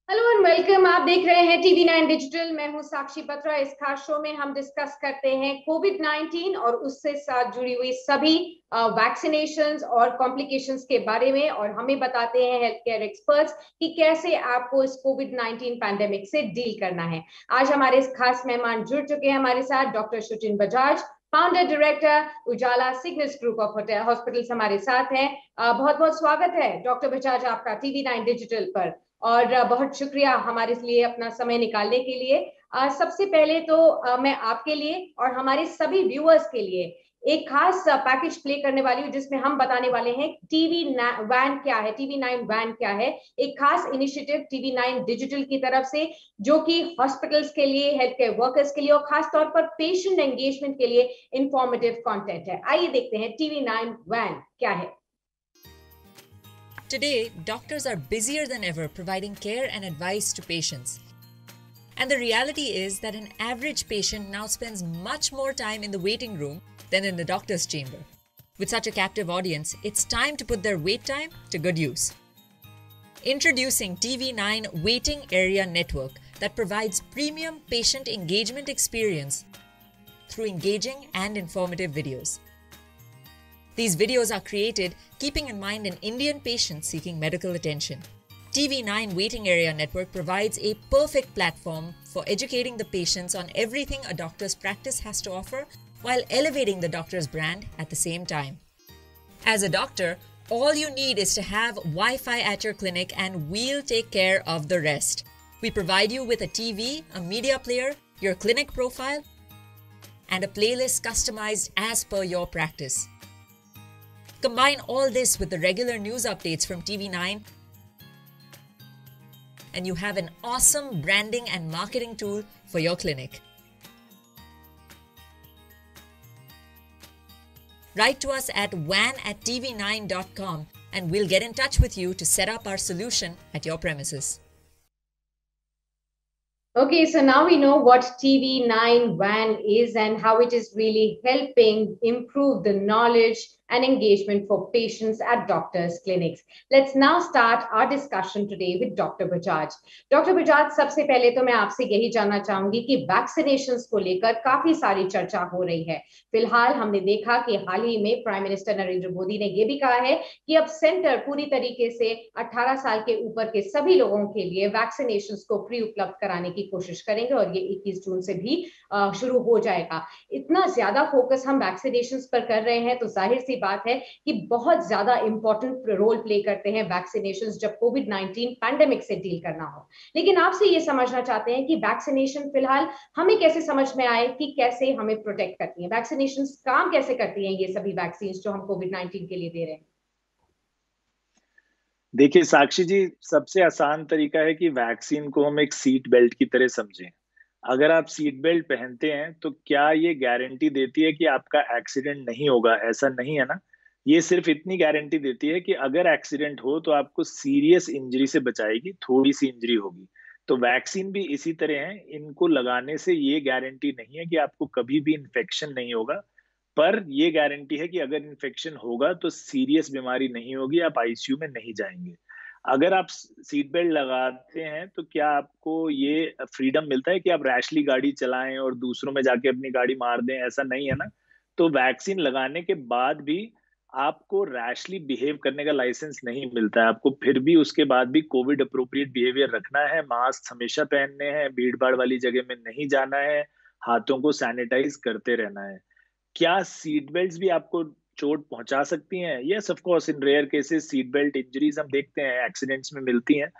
Hello and welcome. आप देख रहे हैं टीवी 9 डिजिटल। मैं हूं साक्षी बत्रा। इस खास शो में हम डिस्कस करते हैं कोविड 19 और उससे साथ जुड़ी हुई सभी वैक्सीनेशंस और कॉम्प्लिकेशंस के बारे में, और हमें बताते हैं हेल्थ केयर एक्सपर्ट्स कि कैसे आपको इस कोविड 19 पैंडेमिक से डील करना है। आज हमारे इस खास मेहमान जुड़ चुके हैं हमारे साथ। Doctor Shuchin Bajaj, founder director Ujala Cygnus group of hospitals हमारे साथ हैं। बहुत बहुत स्वागत है डॉक्टर बजाज आपका टीवी 9 डिजिटल पर, और बहुत शुक्रिया हमारे लिए अपना समय निकालने के लिए। सबसे पहले तो मैं आपके लिए और हमारे सभी व्यूअर्स के लिए एक खास पैकेज प्ले करने वाली हूँ, जिसमें हम बताने वाले हैं टीवी वैन क्या है, टीवी 9 वैन क्या है। एक खास इनिशिएटिव टीवी 9 डिजिटल की तरफ से, जो कि हॉस्पिटल्स के लिए, हेल्थ केयर वर्कर्स के लिए और खास तौर पर पेशेंट एंगेजमेंट के लिए इंफॉर्मेटिव कंटेंट है। आइए देखते हैं टीवी 9 वैन क्या है। Today, doctors are busier than ever providing care and advice to patients. And the reality is that an average patient now spends much more time in the waiting room than in the doctor's chamber. With such a captive audience, it's time to put their wait time to good use. Introducing TV9 Waiting Area Network that provides premium patient engagement experience through engaging and informative videos. These videos are created keeping in mind an Indian patient seeking medical attention. TV9 Waiting Area Network provides a perfect platform for educating the patients on everything a doctor's practice has to offer while elevating the doctor's brand at the same time. As a doctor, all you need is to have Wi-Fi at your clinic and we'll take care of the rest. We provide you with a TV, a media player, your clinic profile, and a playlist customized as per your practice. Combine all this with the regular news updates from TV9 and you have an awesome branding and marketing tool for your clinic. Write to us at van@tv9.com and we'll get in touch with you to set up our solution at your premises. Okay, so now we know what TV9 WAN is and how it is really helping improve the knowledge and engagement for patients at doctors' clinics. Let's now start our discussion today with Dr. Bajaj. Dr. Bajaj, सबसे पहले तो मैं आपसे यही जानना चाहूंगी कि vaccinations को लेकर काफी सारी चर्चा हो रही है। फिलहाल हमने देखा कि हाल ही में प्राइम मिनिस्टर नरेंद्र मोदी ने यह भी कहा है कि अब सेंटर पूरी तरीके से 18 साल के ऊपर के सभी लोगों के लिए वैक्सीनेशंस को फ्री उपलब्ध कराने की कोशिश करेंगे, और ये 21 जून से भी शुरू हो जाएगा। इतना ज्यादा फोकस हम वैक्सीनेशंस पर कर रहे हैं तो जाहिर सी बात है कि बहुत ज्यादा इंपॉर्टेंट रोल प्ले करते हैं वैक्सीनेशंस जब कोविड 19 पैंडेमिक से डील करना हो। लेकिन आपसे ये समझना चाहते हैं कि वैक्सीनेशन फिलहाल हमें कैसे समझ में आए कि कैसे हमें प्रोटेक्ट करती हैं, वैक्सीनेशंस काम कैसे करती हैं, ये सभी वैक्सीन जो हम कोविड 19 के लिए दे रहे हैं। देखिए साक्षी जी, सबसे आसान तरीका है कि वैक्सीन को हम एक सीट बेल्ट की तरह समझें। अगर आप सीट बेल्ट पहनते हैं तो क्या ये गारंटी देती है कि आपका एक्सीडेंट नहीं होगा? ऐसा नहीं है ना। ये सिर्फ इतनी गारंटी देती है कि अगर एक्सीडेंट हो तो आपको सीरियस इंजरी से बचाएगी, थोड़ी सी इंजरी होगी। तो वैक्सीन भी इसी तरह है, इनको लगाने से ये गारंटी नहीं है कि आपको कभी भी इन्फेक्शन नहीं होगा, पर ये गारंटी है कि अगर इन्फेक्शन होगा तो सीरियस बीमारी नहीं होगी, आप आईसीयू में नहीं जाएंगे। अगर आप सीट बेल्ट लगाते हैं तो क्या आपको ये फ्रीडम मिलता है कि आप रैशली गाड़ी चलाएं और दूसरों में जाके अपनी गाड़ी मार दें? ऐसा नहीं है ना। तो वैक्सीन लगाने के बाद भी आपको रैशली बिहेव करने का लाइसेंस नहीं मिलता है। आपको फिर भी उसके बाद भी कोविड अप्रोप्रिएट बिहेवियर रखना है, मास्क हमेशा पहनने हैं, भीड़ भाड़ वाली जगह में नहीं जाना है, हाथों को सैनिटाइज करते रहना है। क्या सीट बेल्ट्स भी आपको चोट पहुंचा सकती हैं? Yes, of course, in rare cases seat belt injuries हम देखते हैं, एक्सीडेंट्स में मिलती हैं,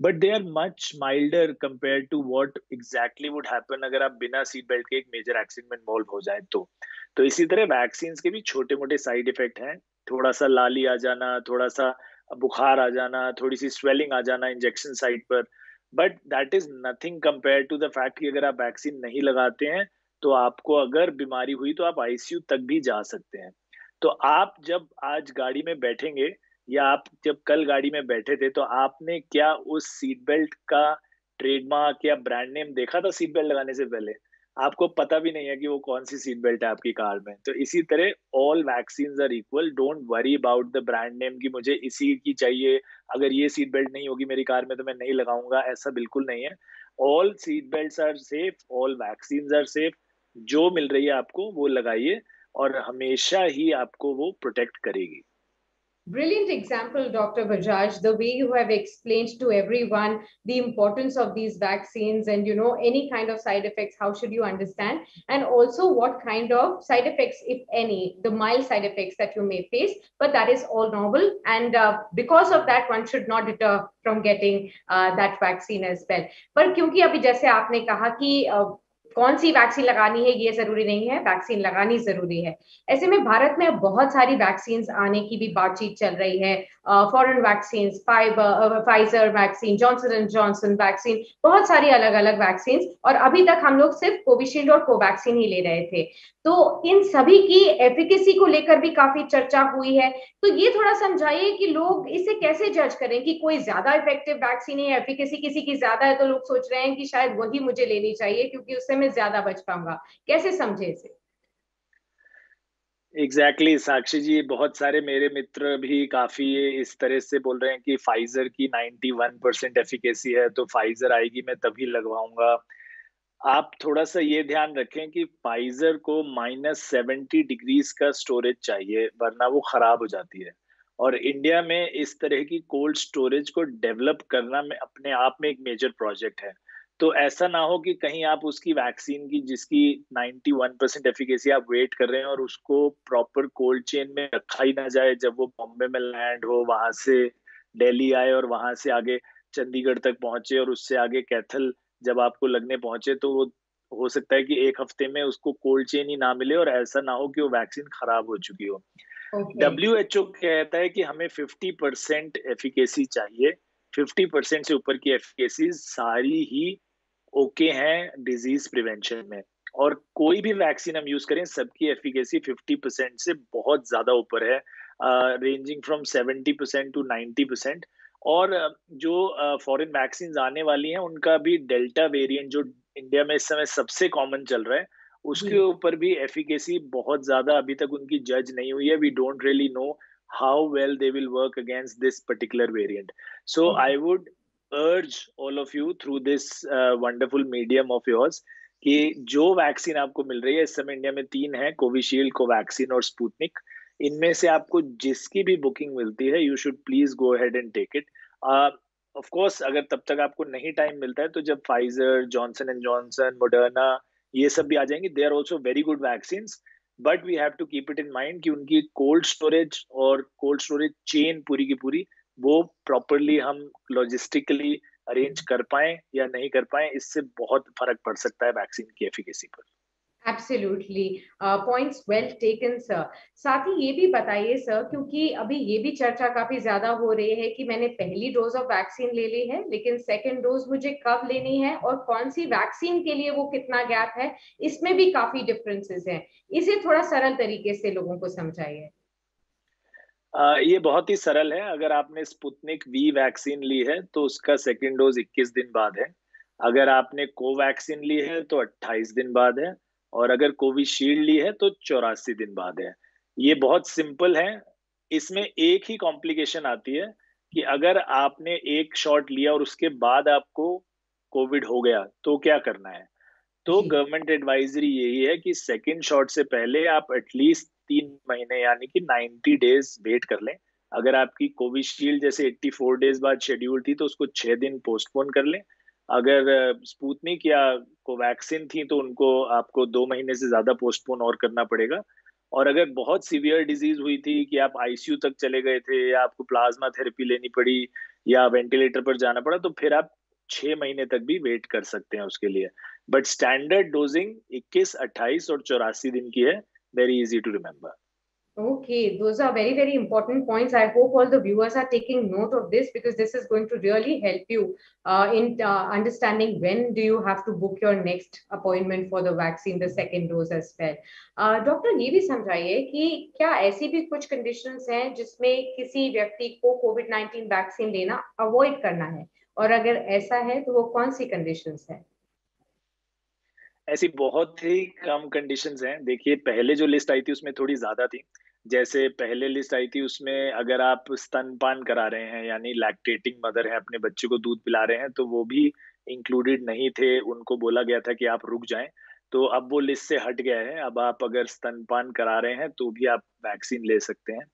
but they are much milder compare to what exactly would happen अगर आप बिना सीट बेल्ट के एक मेजर एक्सीडेंट में इन्वॉल्व हो जाए तो इसी तरह वैक्सीन के भी छोटे मोटे साइड इफेक्ट हैं। थोड़ा सा लाली आ जाना, थोड़ा सा बुखार आ जाना, थोड़ी सी स्वेलिंग आ जाना इंजेक्शन साइट पर, but that is nothing compare to the fact कि अगर आप वैक्सीन नहीं लगाते हैं तो आपको अगर बीमारी हुई तो आप आईसीयू तक भी जा सकते हैं। तो आप जब आज गाड़ी में बैठेंगे या आप जब कल गाड़ी में बैठे थे तो आपने क्या उस सीट बेल्ट का ट्रेडमार्क या ब्रांड नेम देखा था सीट बेल्ट लगाने से पहले? आपको पता भी नहीं है कि वो कौन सी सीट बेल्ट है आपकी कार में। तो इसी तरह all vaccines are equal, don't worry about the brand name कि मुझे इसी की चाहिए, अगर ये सीट बेल्ट नहीं होगी मेरी कार में तो मैं नहीं लगाऊंगा, ऐसा बिल्कुल नहीं है। All seat belts are safe, all vaccines are safe, जो मिल रही है आपको वो लगाइए और हमेशा ही आपको वो प्रोटेक्ट करेगी। Brilliant example, Dr. Bajaj, the way you have explained to everyone the importance of these vaccines and, you know, any kind of side effects, how should you understand? And also what kind of side effects, if any, the mild side effects that you may face, but that is all normal. And because of that, one should not deter from getting that vaccine as well. पर क्योंकि अभी जैसे आपने कहा कि कौन सी vaccine लगानी है ये जरूरी नहीं है, वैक्सीन लगानी जरूरी है। ऐसे में भारत में बहुत सारी वैक्सीन आने की भी बातचीत चल रही है। Foreign vaccine, Pfizer vaccine, Johnson and Johnson vaccine, बहुत सारी अलग अलग वैक्सीन, और अभी तक हम लोग सिर्फ कोविशील्ड और कोवैक्सीन ही ले रहे थे। तो इन सभी की एफिकेसी को लेकर भी काफी चर्चा हुई है। तो ये थोड़ा समझाइए कि लोग इसे कैसे जज करें कि कोई ज्यादा इफेक्टिव वैक्सीन है, एफिकेसी किसी की ज्यादा है तो लोग सोच रहे हैं कि शायद वही मुझे लेनी चाहिए क्योंकि उससे मैं ज्यादा बच पाऊंगा। कैसे समझे इसे? एग्जैक्टली साक्षी जी, बहुत सारे मेरे मित्र भी काफी इस तरह से बोल रहे हैं कि फाइजर की 91% एफिकेसी है तो फाइजर आएगी मैं तभी लगवाऊंगा। आप थोड़ा सा ये ध्यान रखें कि फाइजर को -70 डिग्रीज का स्टोरेज चाहिए वरना वो खराब हो जाती है। और इंडिया में इस तरह की कोल्ड स्टोरेज को डेवलप करना में अपने आप में एक मेजर प्रोजेक्ट है। तो ऐसा ना हो कि कहीं आप उसकी वैक्सीन की जिसकी 91% एफिकेसी आप वेट कर रहे हैं और उसको प्रॉपर कोल्ड चेन में रखा ही ना जाए, जब वो बॉम्बे में लैंड हो, वहां से दिल्ली आए और वहां से आगे चंडीगढ़ तक पहुंचे और उससे आगे कैथल जब आपको लगने पहुंचे, तो वो हो सकता है कि एक हफ्ते में उसको कोल्ड चेन ही ना मिले और ऐसा ना हो कि वो वैक्सीन खराब हो चुकी हो। ओके। WHO कहता है कि हमें 50% एफिकेसी चाहिए। 50% से ऊपर की एफिकेसी सारी ही ओके हैं डिजीज प्रिवेंशन में। और कोई भी वैक्सीन हम यूज करें सबकी एफिकेसी 50% से बहुत ज्यादा ऊपर है, रेंजिंग फ्रॉम 70% टू 90%। और जो फॉरेन वैक्सीन आने वाली हैं उनका भी डेल्टा वेरिएंट जो इंडिया में इस समय सबसे कॉमन चल रहा है, जी। उसके ऊपर भी एफिकेसी बहुत ज्यादा अभी तक उनकी जज नहीं हुई है। We don't really know how well they will work against this particular variant. So okay. I would urge all of you through this wonderful medium of yours कि जो वैक्सीन आपको मिल रही है इस समय इंडिया में 3 है, कोविशील्ड, कोवैक्सीन और स्पुतनिक। इनमें से आपको जिसकी भी बुकिंग मिलती है you should please go ahead and take it. Of course अगर तब तक आपको नहीं टाइम मिलता है तो जब Pfizer, Johnson and Johnson, Moderna ये सब भी आ जाएंगे, they are also very good vaccine. But we have to keep it in mind कि उनकी कोल्ड स्टोरेज और कोल्ड स्टोरेज चेन पूरी की पूरी वो प्रॉपरली हम लॉजिस्टिकली अरेंज कर पाए या नहीं कर पाए, इससे बहुत फर्क पड़ सकता है वैक्सीन की एफिकेसी पर। Absolutely, points well taken sir. साथ ही ये भी बताइए सर, क्योंकि अभी ये भी चर्चा काफी ज्यादा हो रही है कि मैंने पहली डोज ऑफ वैक्सीन ले ली है लेकिन सेकेंड डोज मुझे कब लेनी है और कौन सी वैक्सीन के लिए वो कितना गैप है, इसमें भी काफी डिफरेंसेस हैं। इसे थोड़ा सरल तरीके से लोगों को समझाइए। ये बहुत ही सरल है। अगर आपने स्पुतनिक वी वैक्सीन ली है तो उसका सेकेंड डोज 21 दिन बाद है। अगर आपने कोवैक्सीन ली है तो 28 दिन बाद है। और अगर कोविशील्ड ली है तो 84 दिन बाद है। ये बहुत सिंपल है। इसमें एक ही कॉम्प्लिकेशन आती है कि अगर आपने एक शॉट लिया और उसके बाद आपको कोविड हो गया तो क्या करना है। तो जी। गवर्नमेंट एडवाइजरी यही है कि सेकेंड शॉट से पहले आप एटलीस्ट 3 महीने यानी कि 90 डेज वेट कर लें। अगर आपकी कोविशील्ड जैसे 84 डेज बाद शेड्यूल थी तो उसको 6 दिन पोस्टपोन कर लें। अगर स्पुतनिक या कोवैक्सीन थी तो उनको आपको 2 महीने से ज्यादा पोस्टपोन और करना पड़ेगा। और अगर बहुत सीवियर डिजीज हुई थी कि आप आईसीयू तक चले गए थे या आपको प्लाज्मा थेरेपी लेनी पड़ी या वेंटिलेटर पर जाना पड़ा तो फिर आप 6 महीने तक भी वेट कर सकते हैं उसके लिए। बट स्टैंडर्ड डोजिंग 21, 28 और 84 दिन की है। Very easy to remember. Okay, those are very, very important points. I hope all the viewers are taking note of this because this is going to really help you in understanding when do you have to book your next appointment for the vaccine, the second dose as well. Doctor ये भी समझाइए कि क्या ऐसी भी कुछ conditions हैं जिसमें किसी व्यक्ति को कोविड-19 वैक्सीन लेना अवॉइड करना है, और अगर ऐसा है तो वो कौन सी कंडीशंस हैं? ऐसी बहुत ही कम कंडीशंस हैं। देखिए, पहले जो लिस्ट आई थी उसमें थोड़ी ज्यादा थी। जैसे पहले लिस्ट आई थी उसमें अगर आप स्तनपान करा रहे हैं, यानी लैक्टेटिंग मदर है, अपने बच्चे को दूध पिला रहे हैं, तो वो भी इंक्लूडेड नहीं थे। उनको बोला गया था कि आप रुक जाएं। तो अब वो लिस्ट से हट गया है। अब आप अगर स्तनपान करा रहे हैं तो भी आप वैक्सीन ले सकते हैं।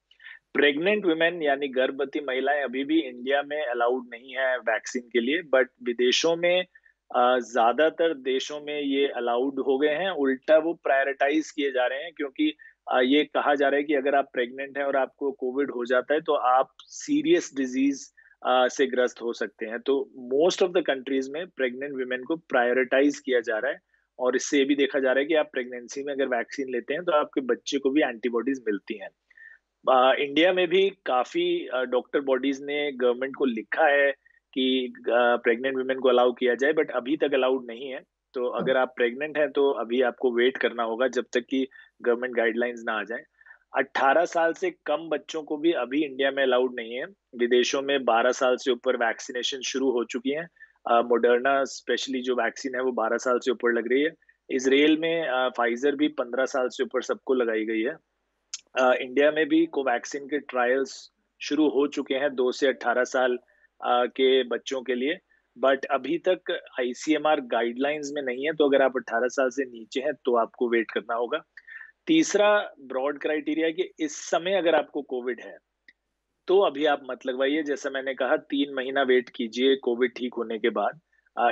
प्रेग्नेंट वुमेन यानी गर्भवती महिलाएं अभी भी इंडिया में अलाउड नहीं है वैक्सीन के लिए, बट विदेशों में ज्यादातर देशों में ये अलाउड हो गए हैं। उल्टा वो प्रायोरिटाइज किए जा रहे हैं, क्योंकि ये कहा जा रहा है कि अगर आप प्रेग्नेंट हैं और आपको कोविड हो जाता है तो आप सीरियस डिजीज से ग्रस्त हो सकते हैं। तो मोस्ट ऑफ द कंट्रीज में प्रेग्नेंट वुमेन को प्रायोरिटाइज किया जा रहा है। और इससे ये भी देखा जा रहा है कि आप प्रेगनेंसी में अगर वैक्सीन लेते हैं तो आपके बच्चे को भी एंटीबॉडीज मिलती हैं। इंडिया में भी काफी डॉक्टर बॉडीज ने गवर्नमेंट को लिखा है कि प्रेग्नेंट वुमेन को अलाउ किया जाए, बट अभी तक अलाउड नहीं है। तो अगर आप प्रेग्नेंट हैं तो अभी आपको वेट करना होगा जब तक कि गवर्नमेंट गाइडलाइंस ना आ जाए। 18 साल से कम बच्चों को भी अभी इंडिया में अलाउड नहीं है। विदेशों में 12 साल से ऊपर वैक्सीनेशन शुरू हो चुकी है। मोडर्ना स्पेशली जो वैक्सीन है वो 12 साल से ऊपर लग रही है। इसराइल में फाइजर भी 15 साल से ऊपर सबको लगाई गई है। इंडिया में भी कोवैक्सीन के ट्रायल्स शुरू हो चुके हैं 2 से 18 साल के बच्चों के लिए। बट अभी तक आईसीएमआर गाइडलाइंस में नहीं है, तो अगर आप 18 साल से नीचे हैं तो आपको वेट करना होगा। तीसरा ब्रॉड क्राइटेरिया कि इस समय अगर आपको कोविड है तो अभी आप मत लगवाइए। जैसा मैंने कहा, 3 महीना वेट कीजिए कोविड ठीक होने के बाद।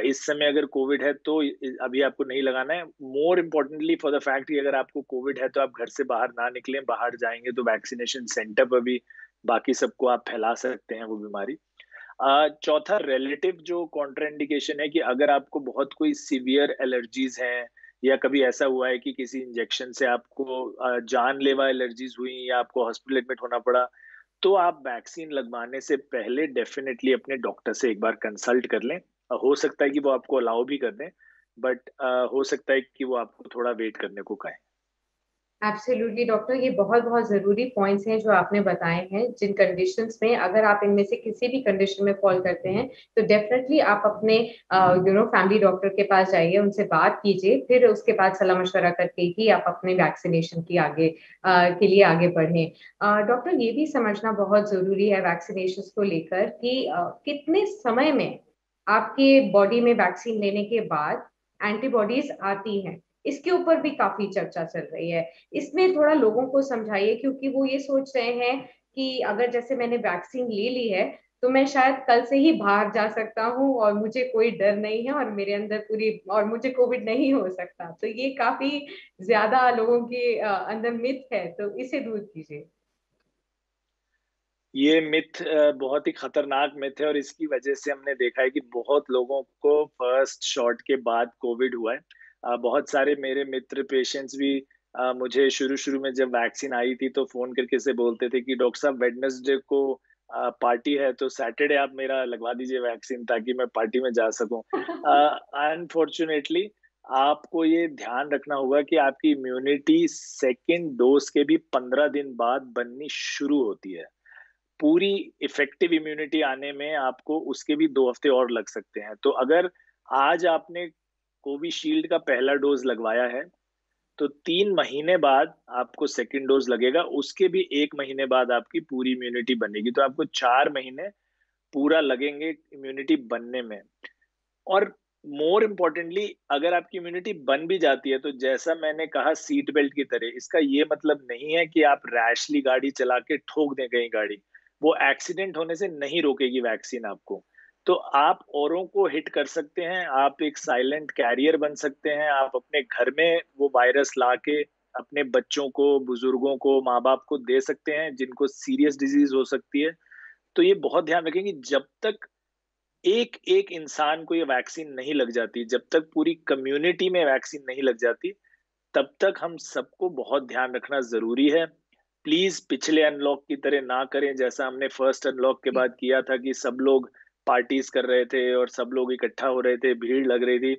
इस समय अगर कोविड है तो अभी आपको नहीं लगाना है। More importantly for the fact कि अगर आपको कोविड है तो आप घर से बाहर ना निकलें। बाहर जाएंगे तो वैक्सीनेशन सेंटर पर भी बाकी सबको आप फैला सकते हैं वो बीमारी। चौथा, रिलेटिव जो कॉन्ट्राइंडिकेशन है कि अगर आपको बहुत कोई सीवियर एलर्जीज हैं, या कभी ऐसा हुआ है कि किसी इंजेक्शन से आपको जानलेवा एलर्जीज हुई या आपको हॉस्पिटल एडमिट होना पड़ा, तो आप वैक्सीन लगवाने से पहले डेफिनेटली अपने डॉक्टर से एक बार कंसल्ट कर लें। हो सकता है कि वो आपको अलाउ भी कर दें, बट हो सकता है कि वो आपको थोड़ा वेट करने को कहें। एब्सोल्युटली डॉक्टर, ये बहुत बहुत जरूरी पॉइंट्स हैं जो आपने बताए हैं, जिन कंडीशंस में अगर आप इनमें से किसी भी कंडीशन में फॉल करते हैं तो डेफिनेटली आप अपने फैमिली डॉक्टर के पास जाइए, उनसे बात कीजिए, फिर उसके बाद सलाह मशवरा करके ही आप अपने वैक्सीनेशन की आगे के लिए आगे बढ़ें। डॉक्टर, ये भी समझना बहुत जरूरी है वैक्सीनेशन को लेकर कि कितने समय में आपके बॉडी में वैक्सीन लेने के बाद एंटीबॉडीज आती हैं, इसके ऊपर भी काफी चर्चा चल रही है। इसमें थोड़ा लोगों को समझाइए, क्योंकि वो ये सोच रहे हैं कि अगर जैसे मैंने वैक्सीन ले ली है तो मैं शायद कल से ही बाहर जा सकता हूँ और मुझे कोई डर नहीं है और मेरे अंदर पूरी और मुझे कोविड नहीं हो सकता। तो ये काफी ज्यादा लोगों के अंदर मिथ है, तो इसे दूर कीजिए। ये मिथ बहुत ही खतरनाक मिथ है, और इसकी वजह से हमने देखा है कि बहुत लोगों को फर्स्ट शॉट के बाद कोविड हुआ है। बहुत सारे मेरे मित्र पेशेंट्स भी मुझे शुरू शुरू में जब वैक्सीन आई थी तो फोन करके से बोलते थे कि डॉक्टर साहब, वेडनेसडे को पार्टी है तो सैटरडे आप मेरा लगवा दीजिए वैक्सीन ताकि मैं पार्टी में जा सकूं। अनफॉर्चुनेटली आपको ये ध्यान रखना होगा कि आपकी इम्यूनिटी सेकेंड डोज के भी 15 दिन बाद बननी शुरू होती है। पूरी इफेक्टिव इम्यूनिटी आने में आपको उसके भी 2 हफ्ते और लग सकते हैं। तो अगर आज आपने कोविशील्ड का पहला डोज लगवाया है तो 3 महीने बाद आपको सेकेंड डोज लगेगा, उसके भी 1 महीने बाद आपकी पूरी इम्यूनिटी बनेगी। तो आपको 4 महीने पूरा लगेंगे इम्यूनिटी बनने में। और मोर इम्पोर्टेंटली, अगर आपकी इम्यूनिटी बन भी जाती है तो जैसा मैंने कहा सीट बेल्ट की तरह, इसका ये मतलब नहीं है कि आप रैशली गाड़ी चला के ठोक दें कहीं गाड़ी। वो एक्सीडेंट होने से नहीं रोकेगी वैक्सीन आपको। तो आप औरों को हिट कर सकते हैं, आप एक साइलेंट कैरियर बन सकते हैं। आप अपने घर में वो वायरस ला के अपने बच्चों को, बुजुर्गों को, माँ बाप को दे सकते हैं जिनको सीरियस डिजीज हो सकती है। तो ये बहुत ध्यान रखें कि जब तक एक एक इंसान को ये वैक्सीन नहीं लग जाती, जब तक पूरी कम्युनिटी में वैक्सीन नहीं लग जाती, तब तक हम सबको बहुत ध्यान रखना जरूरी है। प्लीज पिछले अनलॉक की तरह ना करें, जैसा हमने फर्स्ट अनलॉक के बाद किया था कि सब लोग पार्टीज कर रहे थे और सब लोग इकट्ठा हो रहे थे, भीड़ लग रही थी।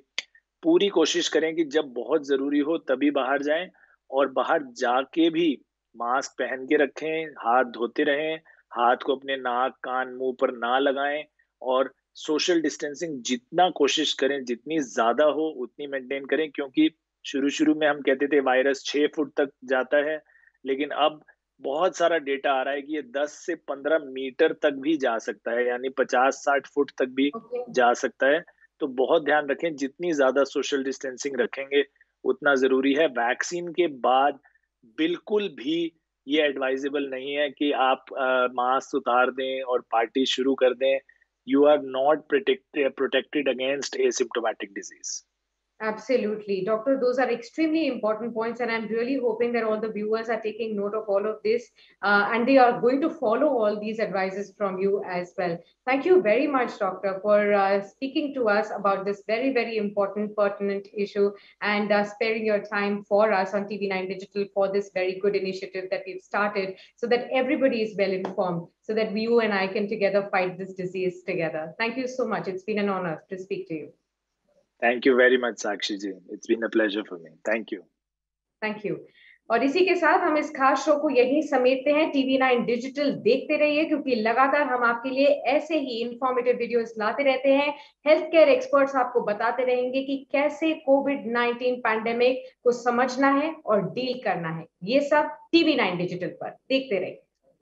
पूरी कोशिश करें कि जब बहुत जरूरी हो तभी बाहर जाएं, और बाहर जाके भी मास्क पहन के रखें, हाथ धोते रहें, हाथ को अपने नाक, कान, मुंह पर ना लगाएं, और सोशल डिस्टेंसिंग जितना कोशिश करें, जितनी ज्यादा हो उतनी मेंटेन करें, क्योंकि शुरू शुरू में हम कहते थे वायरस 6 फुट तक जाता है, लेकिन अब बहुत सारा डेटा आ रहा है कि ये 10 से 15 मीटर तक भी जा सकता है, यानी 50-60 फुट तक भी Okay. जा सकता है। तो बहुत ध्यान रखें, जितनी ज्यादा सोशल डिस्टेंसिंग रखेंगे उतना जरूरी है। वैक्सीन के बाद बिल्कुल भी ये एडवाइजेबल नहीं है कि आप मास्क उतार दें और पार्टी शुरू कर दें। You are not protected against asymptomatic disease. Absolutely. Doctor, those are extremely important points, and I'm really hoping that all the viewers are taking note of all of this and they are going to follow all these advices from you as well. Thank you very much, Doctor, for speaking to us about this very, very important, pertinent issue and sparing your time for us on TV9 Digital for this very good initiative that we've started so that everybody is well informed, so that you and I can together fight this disease together. Thank you so much. It's been an honor to speak to you. Thank you very much, Sakshi ji. It's been a pleasure for me. Thank you. Thank you. और इसी के साथ हम इस खास show को यहीं समेटते हैं। TV9 डिजिटल देखते रहिए, क्योंकि लगातार हम आपके लिए ऐसे ही इंफॉर्मेटिव वीडियोस लाते रहते हैं। हेल्थ केयर एक्सपर्ट्स आपको बताते रहेंगे कि कैसे कोविड-19 पैंडेमिक को समझना है और डील करना है। ये सब TV9 डिजिटल पर देखते रहिए।